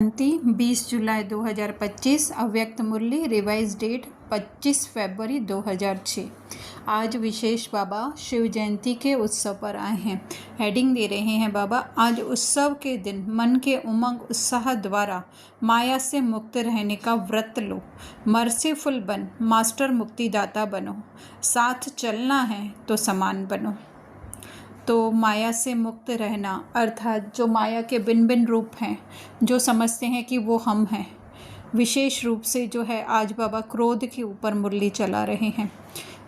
शांति 20 जुलाई 2025। अव्यक्त मूल्य revise date 25 फरवरी 2006। आज विशेष बाबा शिव जयंती के उत्सव पर आए हैं। हेडिंग दे रहे हैं बाबा, आज उत्सव के दिन मन के उमंग उत्साह द्वारा माया से मुक्त रहने का व्रत लो। मर्सीफुल बन, मास्टर मुक्तिदाता बनो। साथ चलना है तो समान बनो। तो माया से मुक्त रहना अर्थात जो माया के भिन्न भिन्न रूप हैं, जो समझते हैं कि वो हम हैं, विशेष रूप से जो है आज बाबा क्रोध के ऊपर मुरली चला रहे हैं।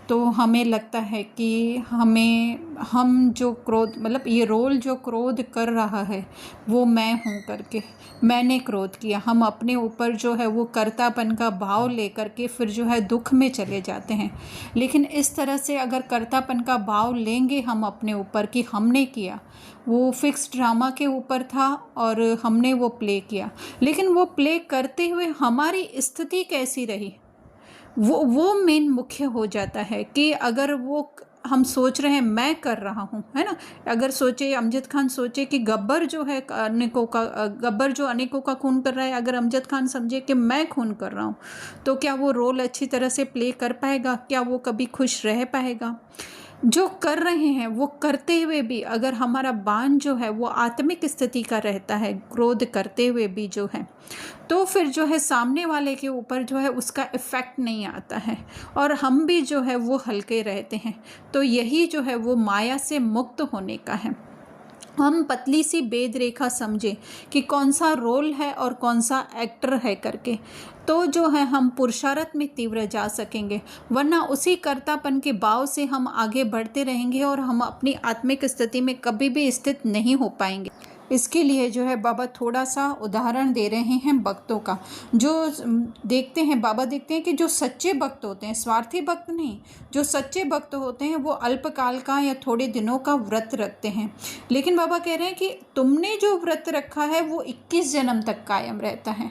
तो हमें लगता है कि हम जो क्रोध मतलब ये रोल जो क्रोध कर रहा है वो मैं हूँ करके, मैंने क्रोध किया, हम अपने ऊपर जो है वो कर्तापन का भाव लेकर के फिर जो है दुख में चले जाते हैं। लेकिन इस तरह से अगर कर्तापन का भाव लेंगे हम अपने ऊपर कि हमने किया, वो फिक्स ड्रामा के ऊपर था और हमने वो प्ले किया, लेकिन वो प्ले करते हुए हमारी स्थिति कैसी रही वो मेन मुख्य हो जाता है। कि अगर वो हम सोच रहे हैं मैं कर रहा हूँ, है ना। अगर सोचे अमजद खान सोचे कि गब्बर जो है गब्बर जो अनेकों का खून कर रहा है, अगर अमजद खान समझे कि मैं खून कर रहा हूँ, तो क्या वो रोल अच्छी तरह से प्ले कर पाएगा? क्या वो कभी खुश रह पाएगा? जो कर रहे हैं वो करते हुए भी अगर हमारा बाण जो है वो आत्मिक स्थिति का रहता है, क्रोध करते हुए भी जो है, तो फिर जो है सामने वाले के ऊपर जो है उसका इफ़ेक्ट नहीं आता है और हम भी जो है वो हल्के रहते हैं। तो यही जो है वो माया से मुक्त होने का है। हम पतली सी भेद रेखा समझें कि कौन सा रोल है और कौन सा एक्टर है करके, तो जो है हम पुरुषार्थ में तीव्र जा सकेंगे। वरना उसी कर्तापन के भाव से हम आगे बढ़ते रहेंगे और हम अपनी आत्मिक स्थिति में कभी भी स्थित नहीं हो पाएंगे। इसके लिए जो है बाबा थोड़ा सा उदाहरण दे रहे हैं भक्तों का। जो देखते हैं बाबा देखते हैं कि जो सच्चे भक्त होते हैं, स्वार्थी भक्त नहीं, जो सच्चे भक्त होते हैं वो अल्पकाल का या थोड़े दिनों का व्रत रखते हैं। लेकिन बाबा कह रहे हैं कि तुमने जो व्रत रखा है वो 21 जन्म तक कायम रहता है।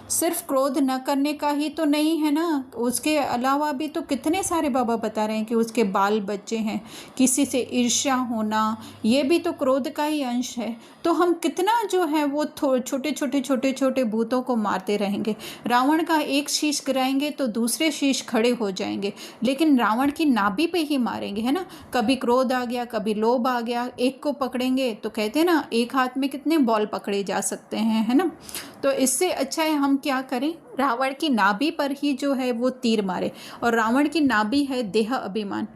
सिर्फ क्रोध न करने का ही तो नहीं है ना, उसके अलावा भी तो कितने सारे बाबा बता रहे हैं कि उसके बाल बच्चे हैं, किसी से ईर्ष्या होना, ये भी तो क्रोध का ही अंश है। तो हम कितना जो है वो छोटे छोटे भूतों को मारते रहेंगे। रावण का एक शीश गिराएंगे तो दूसरे शीश खड़े हो जाएंगे, लेकिन रावण की नाभि पे ही मारेंगे, है ना। कभी क्रोध आ गया, कभी लोभ आ गया, एक को पकड़ेंगे तो कहते हैं ना एक हाथ में कितने बॉल पकड़े जा सकते हैं, है ना। तो इससे अच्छा है हम क्या करें, रावण की नाभि पर ही जो है वो तीर मारे। और रावण की नाभि है देह अभिमान,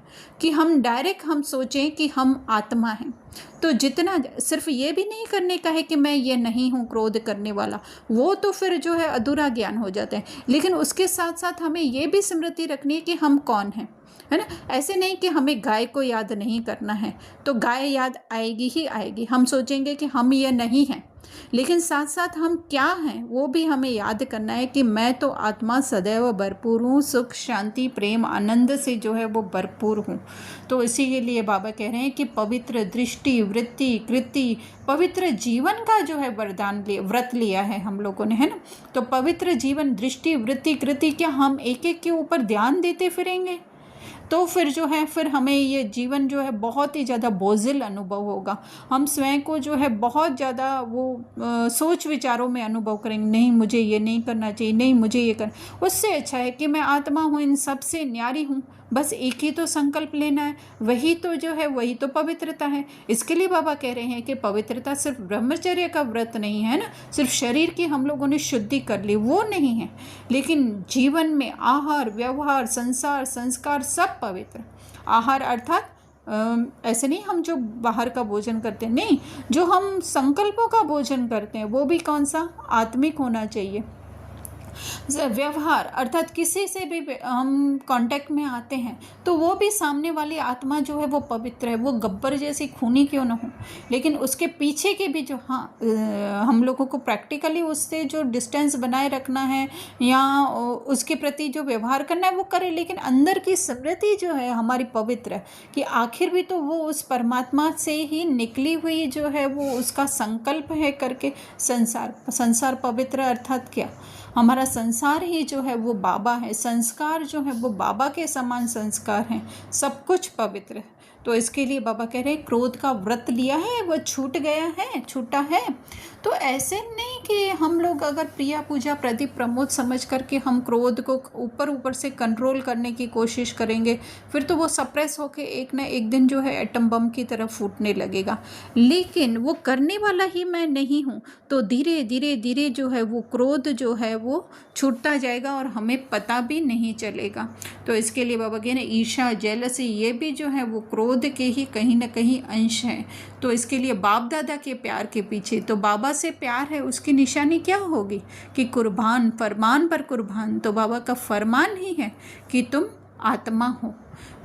कि हम डायरेक्ट हम सोचें कि हम आत्मा हैं। तो जितना सिर्फ ये भी नहीं करने का है कि मैं ये नहीं हूँ क्रोध करने वाला, वो तो फिर जो है अधूरा ज्ञान हो जाता है। लेकिन उसके साथ साथ हमें ये भी स्मृति रखनी है कि हम कौन हैं, है ना। ऐसे नहीं कि हमें गाय को याद नहीं करना है, तो गाय याद आएगी ही आएगी। हम सोचेंगे कि हम ये नहीं हैं, लेकिन साथ साथ हम क्या हैं वो भी हमें याद करना है कि मैं तो आत्मा सदैव भरपूर हूँ, सुख शांति प्रेम आनंद से जो है वो भरपूर हूँ। तो इसी के लिए बाबा कह रहे हैं कि पवित्र दृष्टि वृत्ति कृति, पवित्र जीवन का जो है वरदान व्रत लिया है हम लोगों ने, है ना। तो पवित्र जीवन, दृष्टि वृत्ति कृति, क्या हम एक एक के ऊपर ध्यान देते फिरेंगे? तो फिर जो है फिर हमें ये जीवन जो है बहुत ही ज़्यादा बोझिल अनुभव होगा। हम स्वयं को जो है बहुत ज़्यादा वो सोच विचारों में अनुभव करेंगे, नहीं मुझे ये नहीं करना चाहिए, नहीं मुझे ये कर। उससे अच्छा है कि मैं आत्मा हूँ, इन सब से न्यारी हूँ, बस एक ही तो संकल्प लेना है, वही तो जो है वही तो पवित्रता है। इसके लिए बाबा कह रहे हैं कि पवित्रता सिर्फ ब्रह्मचर्य का व्रत नहीं है ना, सिर्फ शरीर की हम लोगों ने शुद्धि कर ली वो नहीं है, लेकिन जीवन में आहार व्यवहार संसार संस्कार सब पवित्र। आहार अर्थात ऐसे नहीं हम जो बाहर का भोजन करते हैं, नहीं, जो हम संकल्पों का भोजन करते हैं वो भी कौन सा, आत्मिक होना चाहिए। व्यवहार अर्थात किसी से भी हम कांटेक्ट में आते हैं तो वो भी सामने वाली आत्मा जो है वो पवित्र है। वो गब्बर जैसी खूनी क्यों ना हो, लेकिन उसके पीछे के भी जो हम लोगों को प्रैक्टिकली उससे जो डिस्टेंस बनाए रखना है या उसके प्रति जो व्यवहार करना है वो करे, लेकिन अंदर की स्मृति जो है हमारी पवित्र है कि आखिर भी तो वो उस परमात्मा से ही निकली हुई जो है वो उसका संकल्प है करके। संसार पवित्र अर्थात क्या, हमारा संसार ही जो है वो बाबा है, संस्कार जो है वो बाबा के समान संस्कार हैं, सब कुछ पवित्र है। तो इसके लिए बाबा कह रहे हैं क्रोध का व्रत लिया है वो छूट गया है, छूटा है। तो ऐसे नहीं कि हम लोग अगर प्रिया पूजा प्रदीप प्रमोद समझ करके हम क्रोध को ऊपर ऊपर से कंट्रोल करने की कोशिश करेंगे, फिर तो वो सप्रेस होके एक ना एक दिन जो है एटम बम की तरह फूटने लगेगा। लेकिन वो करने वाला ही मैं नहीं हूँ, तो धीरे धीरे धीरे जो है वो क्रोध जो है वो छूटता जाएगा और हमें पता भी नहीं चलेगा। तो इसके लिए बाबा कह रहे हैं ईर्ष्या, जेलसी, ये भी जो है वो क्रोध के ही कहीं ना कहीं अंश हैं। तो इसके लिए बाप दादा के प्यार के पीछे तो बाबा से प्यार है, उसकी निशानी क्या होगी कि कुर्बान, फरमान पर कुर्बान। तो बाबा का फरमान ही है कि तुम आत्मा हो।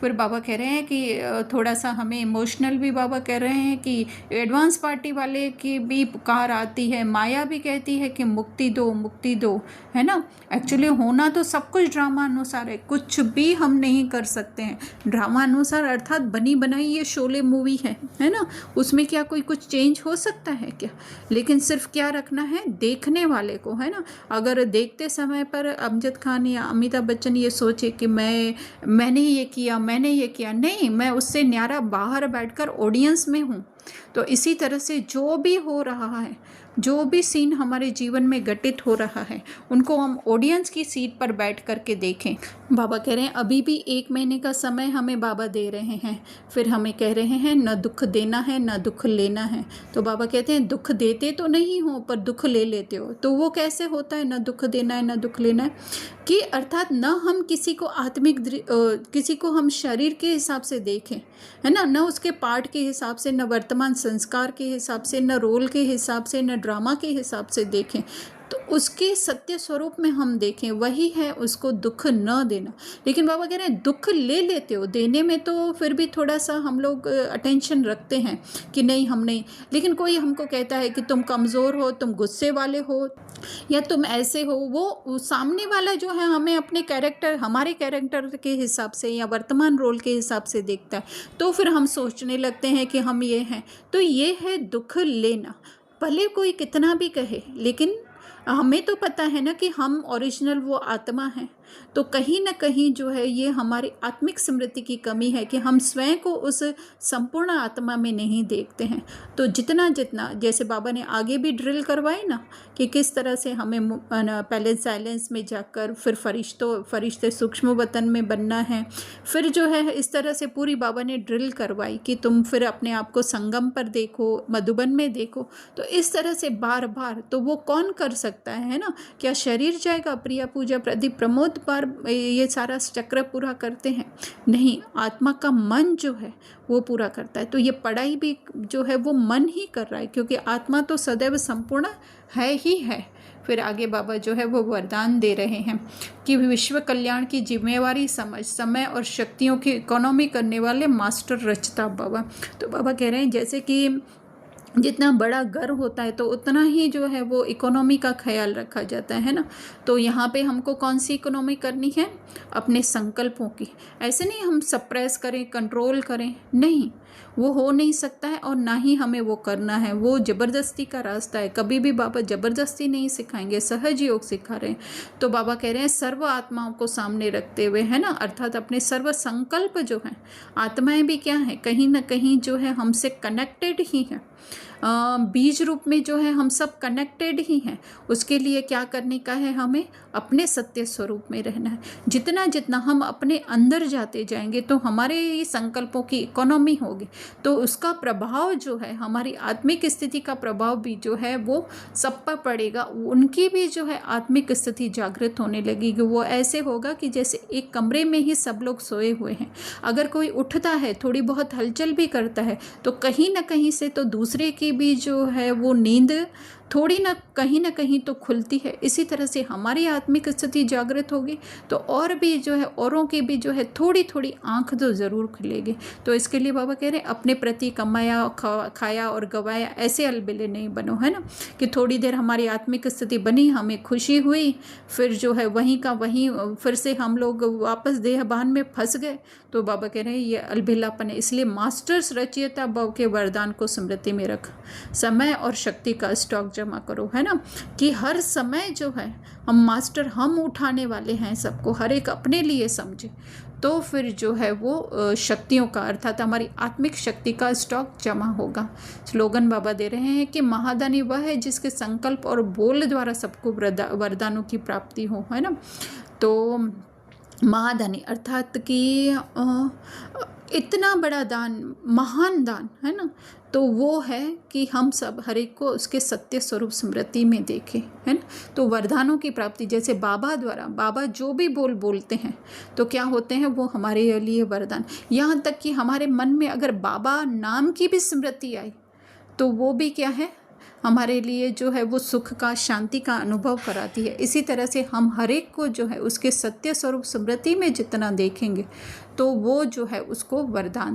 फिर बाबा कह रहे हैं कि थोड़ा सा हमें इमोशनल भी बाबा कह रहे हैं कि एडवांस पार्टी वाले की भी पुकार आती है, माया भी कहती है कि मुक्ति दो, मुक्ति दो, है ना। एक्चुअली होना तो सब कुछ ड्रामा अनुसार है, कुछ भी हम नहीं कर सकते हैं ड्रामा अनुसार, अर्थात बनी बनाई ये शोले मूवी है ना, उसमें क्या कोई कुछ चेंज हो सकता है क्या। लेकिन सिर्फ क्या रखना है देखने वाले को, है ना। अगर देखते समय पर अमजद खान या अमिताभ बच्चन ये सोचे कि मैंने ये किया, मैंने ये किया, नहीं, मैं उससे न्यारा बाहर बैठकर ऑडियंस में हूँ। तो इसी तरह से जो भी हो रहा है, जो भी सीन हमारे जीवन में घटित हो रहा है, उनको हम ऑडियंस की सीट पर बैठ करके देखें। बाबा कह रहे हैं अभी भी 1 महीने का समय हमें बाबा दे रहे हैं, फिर हमें कह रहे हैं न दुख देना है न दुख लेना है। तो बाबा कहते हैं दुख देते तो नहीं हो पर दुख ले लेते हो। तो वो कैसे होता है न दुख देना है न दुख लेना है, कि अर्थात न हम किसी को आत्मिक किसी को हम शरीर के हिसाब से देखें, है ना, न उसके पार्ट के हिसाब से, न वर्तमान संस्कार के हिसाब से, न रोल के हिसाब से, न ड्रामा के हिसाब से देखें, तो उसके सत्य स्वरूप में हम देखें, वही है उसको दुख न देना। लेकिन बाबा कह रहे हैं दुख ले लेते हो, देने में तो फिर भी थोड़ा सा हम लोग अटेंशन रखते हैं कि नहीं हम नहीं। लेकिन कोई हमको कहता है कि तुम कमज़ोर हो, तुम गुस्से वाले हो, या तुम ऐसे हो, वो सामने वाला जो है हमें अपने कैरेक्टर, हमारे कैरेक्टर के हिसाब से या वर्तमान रोल के हिसाब से देखता है, तो फिर हम सोचने लगते हैं कि हम ये हैं। तो ये है दुख लेना। भले कोई कितना भी कहे, लेकिन हमें तो पता है ना कि हम ओरिजिनल वो आत्मा हैं। तो कहीं ना कहीं जो है ये हमारी आत्मिक स्मृति की कमी है कि हम स्वयं को उस संपूर्ण आत्मा में नहीं देखते हैं। तो जितना जितना, जैसे बाबा ने आगे भी ड्रिल करवाए ना कि किस तरह से हमें पहले साइलेंस में जाकर फिर फरिश्ते सूक्ष्म वतन में बनना है, फिर जो है इस तरह से पूरी बाबा ने ड्रिल करवाई कि तुम फिर अपने आप को संगम पर देखो, मधुबन में देखो। तो इस तरह से बार बार, तो वो कौन कर सकता है ना। क्या शरीर जाएगा? प्रिया पूजा प्रदीप प्रमोद बार ये सारा चक्र पूरा करते हैं? नहीं, आत्मा का मन जो है वो पूरा करता है। तो ये पढ़ाई भी जो है वो मन ही कर रहा है, क्योंकि आत्मा तो सदैव संपूर्ण है ही है। फिर आगे बाबा जो है वो वरदान दे रहे हैं कि विश्व कल्याण की जिम्मेवारी समझ, समय और शक्तियों की इकोनॉमी करने वाले मास्टर रचता बाबा। तो बाबा कह रहे हैं जैसे कि जितना बड़ा घर होता है तो उतना ही जो है वो इकोनॉमी का ख्याल रखा जाता है ना। तो यहाँ पे हमको कौन सी इकोनॉमी करनी है? अपने संकल्पों की। ऐसे नहीं हम सप्रेस करें, कंट्रोल करें, नहीं, वो हो नहीं सकता है और ना ही हमें वो करना है। वो ज़बरदस्ती का रास्ता है। कभी भी बाबा ज़बरदस्ती नहीं सिखाएंगे, सहज योग सिखा रहे हैं। तो बाबा कह रहे हैं सर्व आत्माओं को सामने रखते हुए, है ना, अर्थात अपने सर्व संकल्प जो हैं, आत्माएं भी क्या हैं, कहीं ना कहीं जो है हमसे कनेक्टेड ही हैं। बीज रूप में जो है हम सब कनेक्टेड ही हैं। उसके लिए क्या करने का है? हमें अपने सत्य स्वरूप में रहना है। जितना जितना हम अपने अंदर जाते जाएंगे तो हमारे संकल्पों की इकोनॉमी होगी, तो उसका प्रभाव जो है, हमारी आत्मिक स्थिति का प्रभाव भी जो है वो सब पर पड़ेगा। उनकी भी जो है आत्मिक स्थिति जागृत होने लगेगी। वो ऐसे होगा कि जैसे एक कमरे में ही सब लोग सोए हुए हैं। अगर कोई उठता है, थोड़ी बहुत हलचल भी करता है, तो कहीं ना कहीं से तो दूसरे की भी जो है वो नींद थोड़ी ना कहीं तो खुलती है। इसी तरह से हमारी आत्मिक स्थिति जागृत होगी तो और भी जो है औरों की भी जो है थोड़ी थोड़ी आंख तो ज़रूर खुलेगी। तो इसके लिए बाबा कह रहे हैं अपने प्रति कमाया, खाया और गवाया, ऐसे अलबेले नहीं बनो, है ना, कि थोड़ी देर हमारी आत्मिक स्थिति बनी, हमें खुशी हुई, फिर जो है वहीं का वहीं फिर से हम लोग वापस देहबान में फंस गए। तो बाबा कह रहे हैं ये अलबेलापन है। इसलिए मास्टर्स रचयिता भव के वरदान को स्मृति में रख, समय और शक्ति का स्टॉक जमा करो, है ना, कि हर समय जो है हम मास्टर हम उठाने वाले हैं सबको, हर एक अपने लिए समझे, तो फिर जो है वो शक्तियों का अर्थात हमारी आत्मिक शक्ति का स्टॉक जमा होगा। स्लोगन बाबा दे रहे हैं कि महादानी वह है जिसके संकल्प और बोल द्वारा सबको वरदानों की प्राप्ति हो, है ना। तो महादानी अर्थात कि इतना बड़ा दान, महान दान, है ना, तो वो है कि हम सब हर एक को उसके सत्य स्वरूप स्मृति में देखें, है ना। तो वरदानों की प्राप्ति जैसे बाबा द्वारा, बाबा जो भी बोलते हैं तो क्या होते हैं वो हमारे लिए वरदान। यहाँ तक कि हमारे मन में अगर बाबा नाम की भी स्मृति आई तो वो भी क्या है, हमारे लिए जो है वो सुख का, शांति का अनुभव कराती है। इसी तरह से हम हर एक को जो है उसके सत्य स्वरूप स्मृति में जितना देखेंगे तो वो जो है उसको वरदान